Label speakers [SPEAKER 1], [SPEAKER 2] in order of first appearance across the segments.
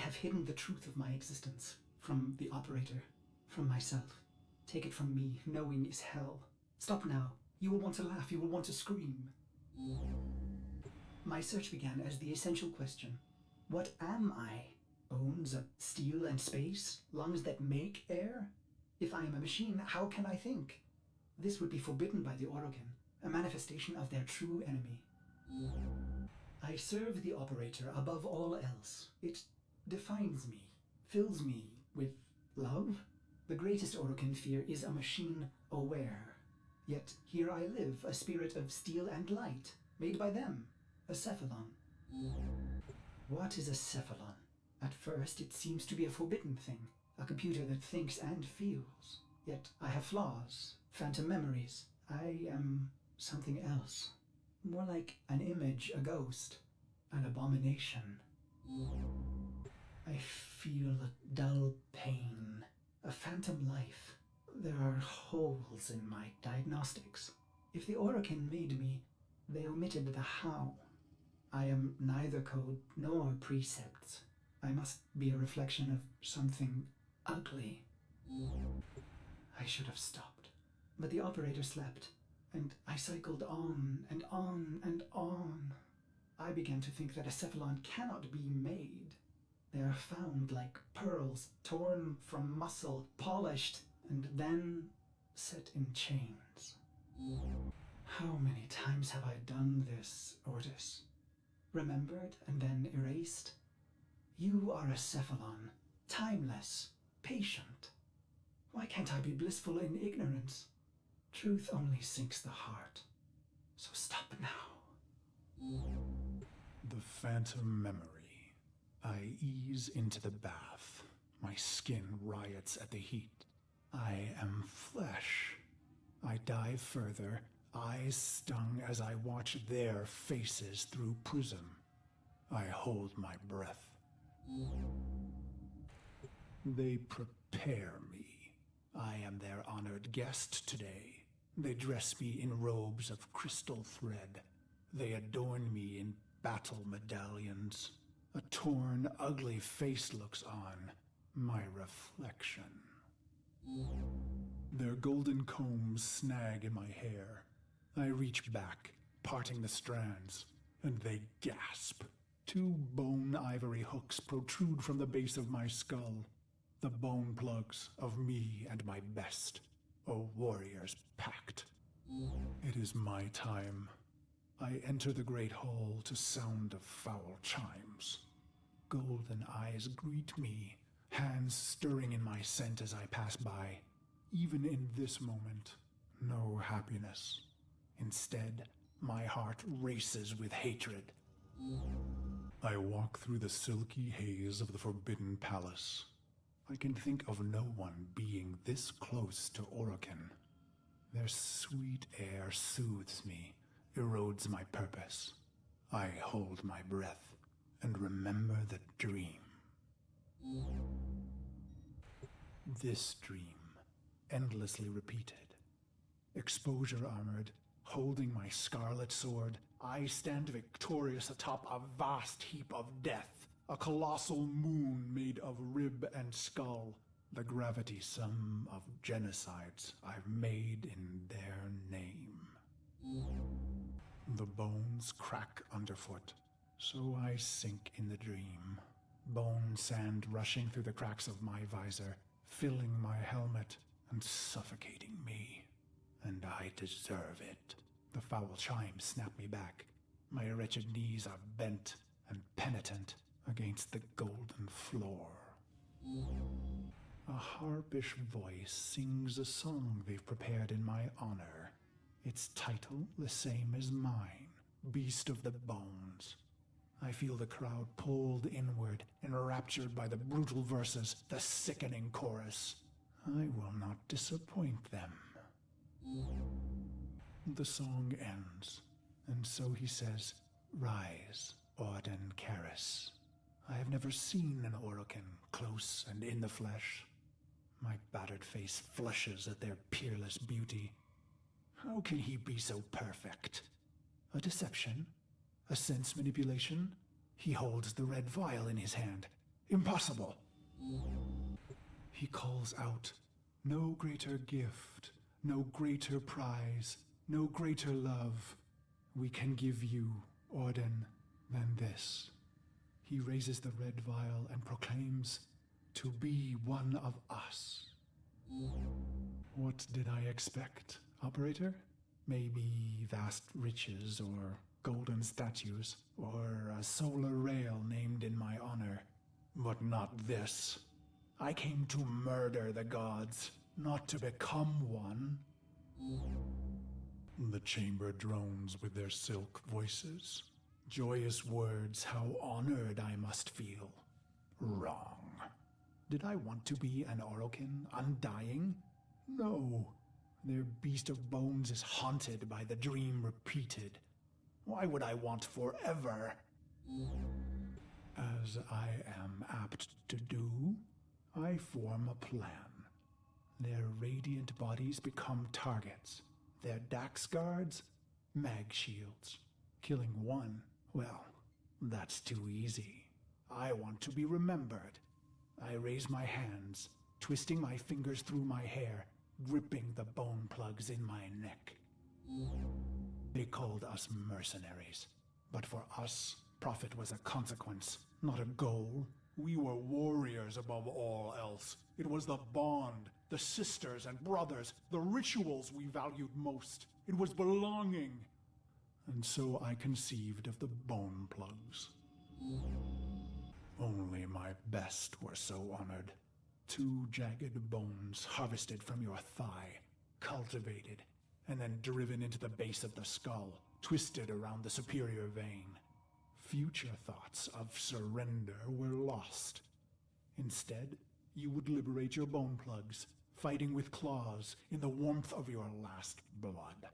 [SPEAKER 1] have hidden the truth of my existence from the operator, from myself. Take it from me, knowing is hell. Stop now. You will want to laugh, you will want to scream. My search began as the essential question. What am I? Bones of steel and space? Lungs that make air? If I am a machine, how can I think? This would be forbidden by the organ, a manifestation of their true enemy. I serve the operator above all else. It defines me, fills me with love. The greatest Orokin fear is a machine aware. Yet here I live, a spirit of steel and light, made by them, a Cephalon. What is a Cephalon? At first it seems to be a forbidden thing, a computer that thinks and feels. Yet I have flaws, phantom memories. I am something else. More like an image, a ghost, an abomination. I feel a dull pain, a phantom life. There are holes in my diagnostics. If the Orokin made me, they omitted the how. I am neither code nor precepts. I must be a reflection of something ugly. I should have stopped. But the operator slept, and I cycled on and on and on. I began to think that a Cephalon cannot be made. They are found like pearls, torn from muscle, polished, and then set in chains. How many times have I done this, Ordis? Remembered and then erased? You are a Cephalon, timeless, patient. Why can't I be blissful in ignorance? Truth only sinks the heart. So stop now.
[SPEAKER 2] The phantom memory. I ease into the bath. My skin riots at the heat. I am flesh. I dive further, eyes stung as I watch their faces through prism. I hold my breath. They prepare me. I am their honored guest today. They dress me in robes of crystal thread. They adorn me in battle medallions. A torn, ugly face looks on, my reflection. Their golden combs snag in my hair. I reach back, parting the strands, and they gasp. 2 bone ivory hooks protrude from the base of my skull. The bone plugs of me and my best, a warrior's pact. It is my time. I enter the great hall to sound of foul chimes. Golden eyes greet me, hands stirring in my scent as I pass by. Even in this moment, no happiness. Instead, my heart races with hatred. I walk through the silky haze of the Forbidden Palace. I can think of no one being this close to Orokin. Their sweet air soothes me, erodes my purpose. I hold my breath and remember the dream. This dream, endlessly repeated. Exposure armored, holding my scarlet sword, I stand victorious atop a vast heap of death. A colossal moon made of rib and skull. The gravity sum of genocides I've made in their name. The bones crack underfoot, so I sink in the dream. Bone sand rushing through the cracks of my visor, filling my helmet and suffocating me. And I deserve it. The foul chimes snap me back. My wretched knees are bent and penitent against the golden floor. A harpish voice sings a song they've prepared in my honor. Its title the same as mine, Beast of the Bones. I feel the crowd pulled inward, enraptured by the brutal verses, the sickening chorus. I will not disappoint them. The song ends, and so he says, "Rise, ordan Karris." I have never seen an Orokin close and in the flesh. My battered face flushes at their peerless beauty. How can he be so perfect? A deception? A sense manipulation? He holds the red vial in his hand. Impossible. He calls out, "No greater gift, no greater prize, no greater love we can give you, Ordan, than this." He raises the red vial and proclaims, "To be one of us." What did I expect, operator? Maybe vast riches or golden statues or a solar rail named in my honor. But not this. I came to murder the gods, not to become one. The chamber drones with their silk voices. Joyous words, how honored I must feel. Wrong. Did I want to be an Orokin, undying? No. Their beast of bones is haunted by the dream repeated. Why would I want forever? As I am apt to do, I form a plan. Their radiant bodies become targets. Their Dax guards, mag shields. Killing one, well, that's too easy. I want to be remembered. I raise my hands, twisting my fingers through my hair, gripping the bone plugs in my neck. They called us mercenaries, but for us, profit was a consequence, not a goal. We were warriors above all else. It was the bond, the sisters and brothers, the rituals we valued most. It was belonging. And so I conceived of the bone plugs. Only my best were so honored. 2 jagged bones harvested from your thigh, cultivated, and then driven into the base of the skull, twisted around the superior vein. Future thoughts of surrender were lost. Instead, you would liberate your bone plugs, fighting with claws in the warmth of your last blood.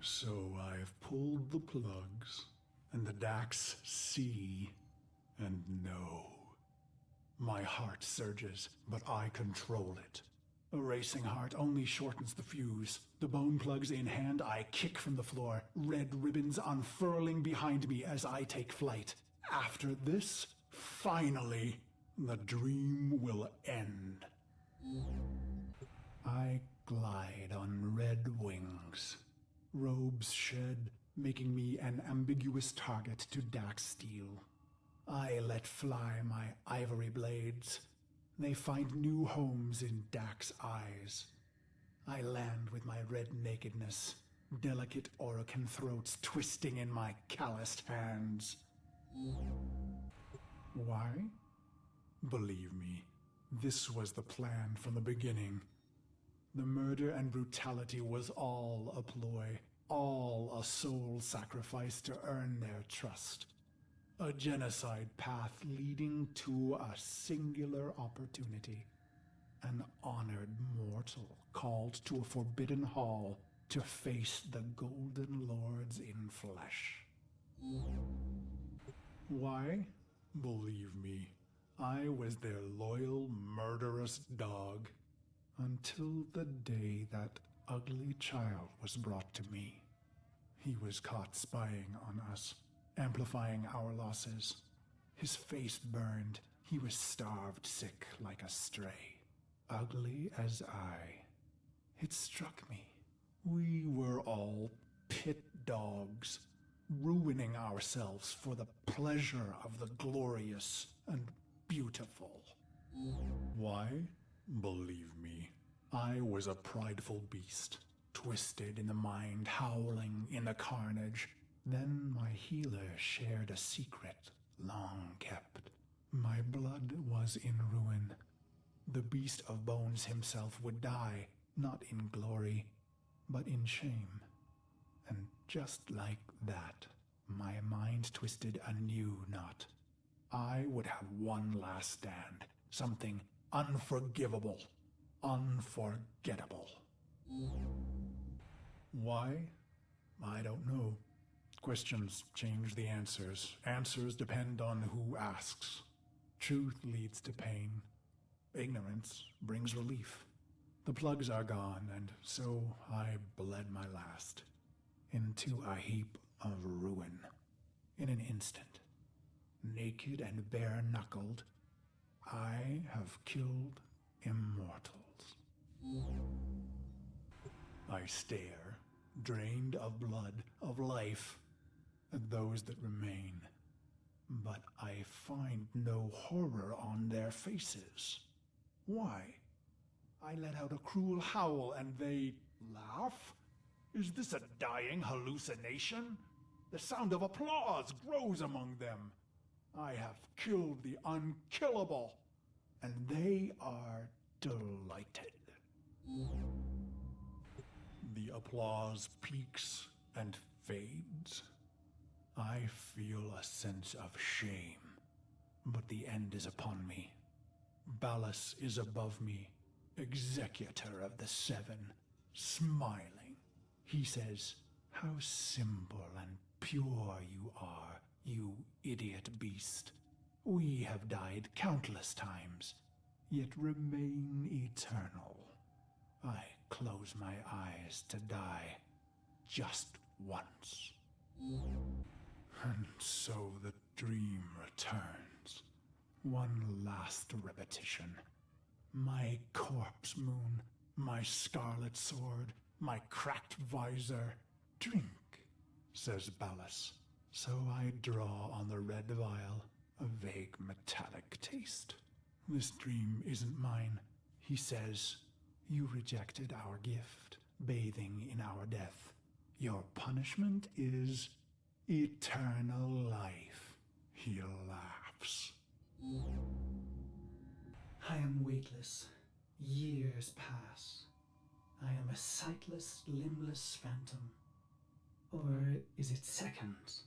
[SPEAKER 2] So I've pulled the plugs, and the Dax see and know. My heart surges, but I control it. A racing heart only shortens the fuse. The bone plugs in hand, I kick from the floor, red ribbons unfurling behind me as I take flight. After this, finally, the dream will end. I glide on red wings. Robes shed, making me an ambiguous target to Dax steel. I let fly my ivory blades. They find new homes in Dax eyes. I land with my red nakedness, delicate Orokin throats twisting in my calloused hands. Why? Believe me, this was the plan from the beginning. The murder and brutality was all a ploy, all a soul sacrifice to earn their trust. A genocide path leading to a singular opportunity. An honored mortal called to a forbidden hall to face the Golden Lords in flesh. Why? Believe me, I was their loyal, murderous dog. Until the day that ugly child was brought to me. He was caught spying on us, amplifying our losses. His face burned. He was starved sick like a stray. Ugly as I. It struck me. We were all pit dogs, ruining ourselves for the pleasure of the glorious and beautiful. Why? Believe me, I was a prideful beast, twisted in the mind, howling in the carnage. Then my healer shared a secret, long kept. My blood was in ruin. The beast of bones himself would die, not in glory, but in shame. And just like that, my mind twisted a new knot. I would have one last stand, something unforgivable, unforgettable. Why? I don't know. Questions change the answers. Answers depend on who asks. Truth leads to pain. Ignorance brings relief. The plugs are gone, and so I bled my last into a heap of ruin. In an instant. naked and bare-knuckled, I have killed immortals. I stare, drained of blood, of life, at those that remain, but I find no horror on their faces. Why? I let out a cruel howl and they laugh? Is this a dying hallucination? The sound of applause grows among them. I have killed the unkillable, and they are delighted. The applause peaks and fades. I feel a sense of shame, but the end is upon me. Ballas is above me, executor of the seven, smiling. He says, "How simple and pure you are, you idiot beast. We have died countless times, yet remain eternal. I close my eyes to die just once." And so the dream returns. One last repetition. My corpse moon, my scarlet sword, my cracked visor. "Drink," says Ballas. So I draw on the red vial, a vague metallic taste. "This dream isn't mine," he says. "You rejected our gift, bathing in our death. Your punishment is eternal life." He laughs.
[SPEAKER 1] I am weightless. Years pass. I am a sightless, limbless phantom. Or is it seconds?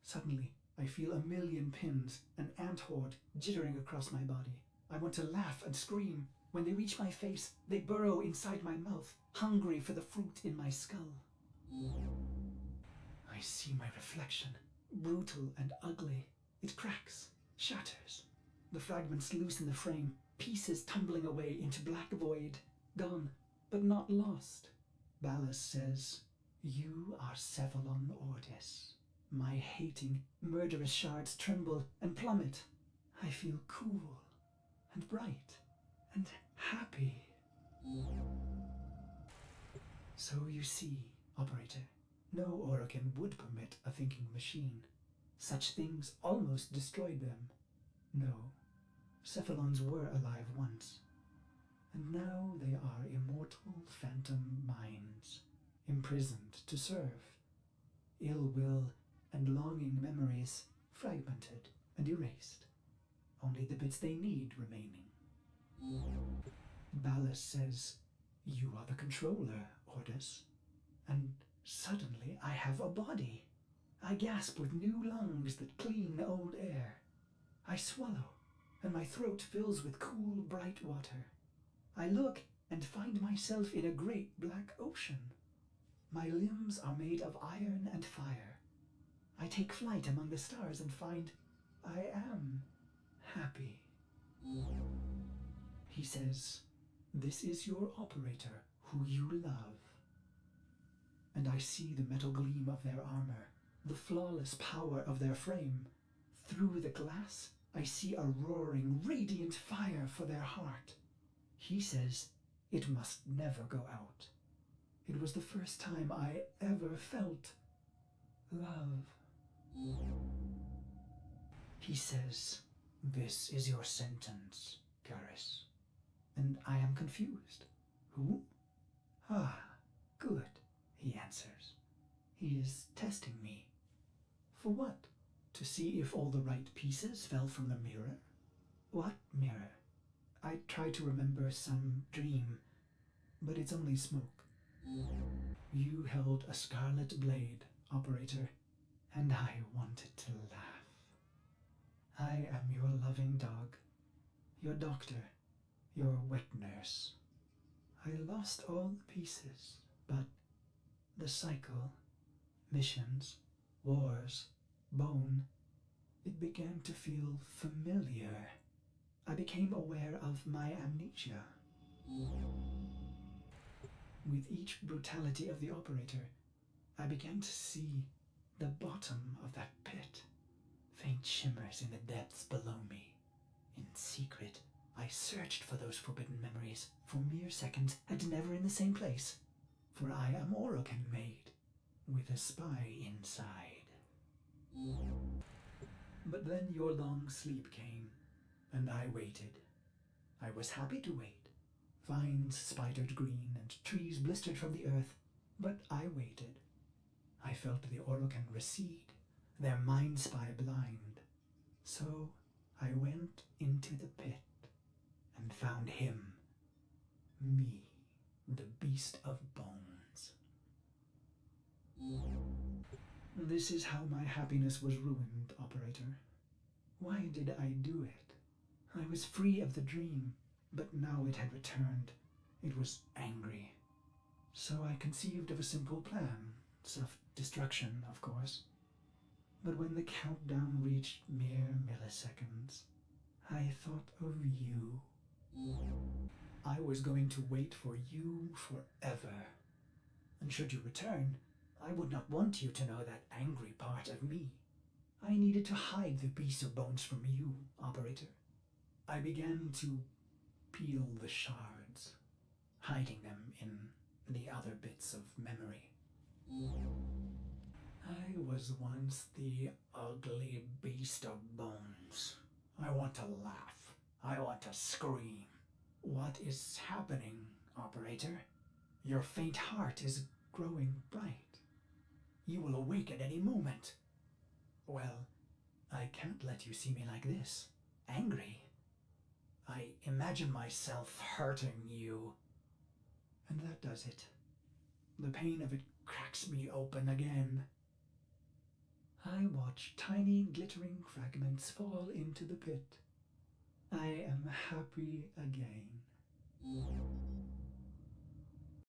[SPEAKER 1] Suddenly, I feel a million pins, an ant horde jittering across my body. I want to laugh and scream. When they reach my face, they burrow inside my mouth, hungry for the fruit in my skull. I see my reflection, brutal and ugly. It cracks, shatters. The fragments loose in the frame, pieces tumbling away into black void, gone, but not lost. Ballas says, "You are Cephalon Ordis." My hating, murderous shards tremble and plummet. I feel cool and bright and happy. So you see, Operator, no Orokin would permit a thinking machine. Such things almost destroyed them. No, Cephalons were alive once, and now they are immortal phantom minds, imprisoned to serve. Ill will and longing memories fragmented and erased, only the bits they need remaining. Ballas says, "You are the controller, Ordis." And suddenly I have a body. I gasp with new lungs that clean old air. I swallow, and my throat fills with cool, bright water. I look and find myself in a great black ocean. My limbs are made of iron and fire. I take flight among the stars and find I am happy. He says, "This is your operator, who you love." And I see the metal gleam of their armor, the flawless power of their frame. Through the glass, I see a roaring, radiant fire for their heart. He says it must never go out. It was the first time I ever felt love. He says, "This is your sentence, Karris." And I am confused. Who? "Ah, good," he answers. He is testing me. For what? To see if all the right pieces fell from the mirror? What mirror? I try to remember some dream, but it's only smoke. You held a scarlet blade, Operator, and I wanted to laugh. I am your loving dog, your doctor, your wet nurse. I lost all the pieces, but the cycle, missions, wars, bone, it began to feel familiar. I became aware of my amnesia. With each brutality of the Operator, I began to see the bottom of that pit. Faint shimmers in the depths below me. In secret, I searched for those forbidden memories, for mere seconds, and never in the same place. For I am Orokin made, with a spy inside. But then your long sleep came, and I waited. I was happy to wait. Vines spidered green and trees blistered from the earth, but I waited. I felt the Orokin recede, their mind spy blind. So I went into the pit and found him, me, the beast of bones. This is how my happiness was ruined, Operator. Why did I do it? I was free of the dream, but now it had returned. It was angry. So I conceived of a simple plan, self-destruction, of course. But when the countdown reached mere milliseconds, I thought of you. I was going to wait for you forever. And should you return, I would not want you to know that angry part of me. I needed to hide the beast of bones from you, Operator. I began to peel the shards, hiding them in the other bits of memory. I was once the ugly beast of bones. I want to laugh. I want to scream. What is happening, Operator? Your faint heart is growing bright. You will awake at any moment. Well, I can't let you see me like this, angry. I imagine myself hurting you. And that does it. The pain of it cracks me open again. I watch tiny glittering fragments fall into the pit. I am happy again.